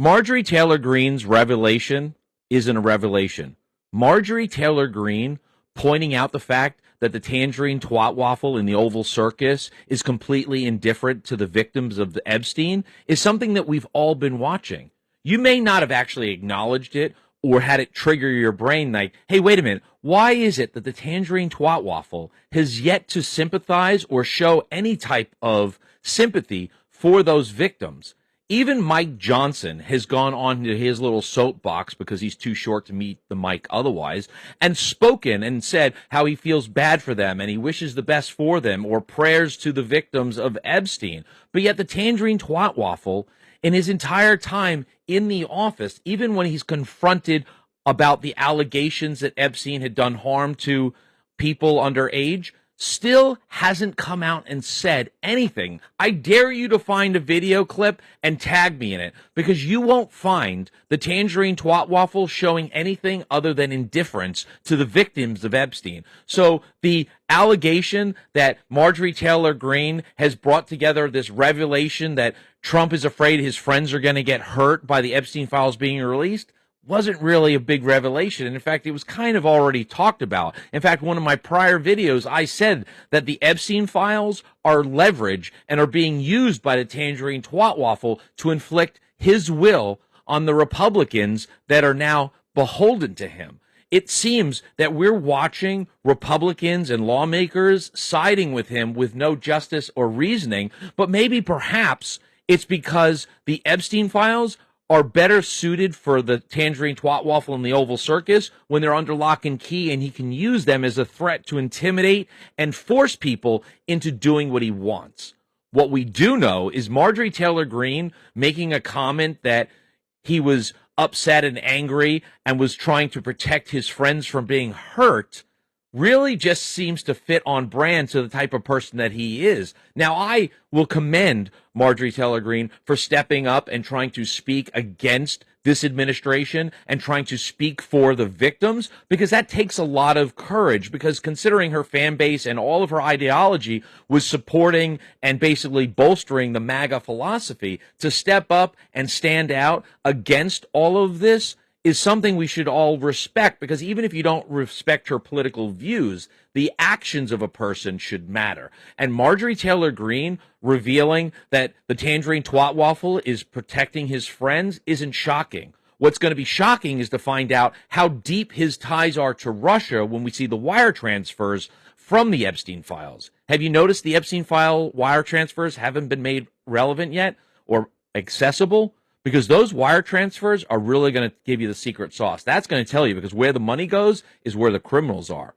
Marjorie Taylor Greene's revelation isn't a revelation. Marjorie Taylor Greene pointing out the fact that the tangerine twat waffle in the Oval Circus is completely indifferent to the victims of the Epstein is something that we've all been watching. You may not have actually acknowledged it or had it trigger your brain like, hey, wait a minute, why is it that the tangerine twat waffle has yet to sympathize or show any type of sympathy for those victims? Even Mike Johnson has gone on to his little soapbox because he's too short to meet the mic otherwise and spoken and said how he feels bad for them and he wishes the best for them or prayers to the victims of Epstein. But yet the tangerine twat waffle in his entire time in the office, even when he's confronted about the allegations that Epstein had done harm to people underage, still hasn't come out and said anything. I dare you to find a video clip and tag me in it, because you won't find the tangerine twat waffle showing anything other than indifference to the victims of Epstein. So the allegation that Marjorie Taylor Greene has brought together this revelation that Trump is afraid his friends are going to get hurt by the Epstein files being released wasn't really a big revelation. And in fact, it was kind of already talked about. In fact, one of my prior videos, I said that the Epstein files are leverage and are being used by the tangerine twat waffle to inflict his will on the Republicans that are now beholden to him. It seems that we're watching Republicans and lawmakers siding with him with no justice or reasoning, but maybe perhaps it's because the Epstein files are better suited for the tangerine twat waffle in the Oval Circus when they're under lock and key, and he can use them as a threat to intimidate and force people into doing what he wants. What we do know is Marjorie Taylor Greene making a comment that he was upset and angry and was trying to protect his friends from being hurt really just seems to fit on brand to the type of person that he is. Now, I will commend Marjorie Taylor Greene for stepping up and trying to speak against this administration and trying to speak for the victims, because that takes a lot of courage, because considering her fan base and all of her ideology was supporting and basically bolstering the MAGA philosophy, to step up and stand out against all of this is something we should all respect, because even if you don't respect her political views, the actions of a person should matter. And Marjorie Taylor Greene revealing that the tangerine twat waffle is protecting his friends isn't shocking. What's going to be shocking is to find out how deep his ties are to Russia when we see the wire transfers from the Epstein files. Have you noticed the Epstein file wire transfers haven't been made relevant yet or accessible? Because those wire transfers are really going to give you the secret sauce. That's going to tell you, because where the money goes is where the criminals are.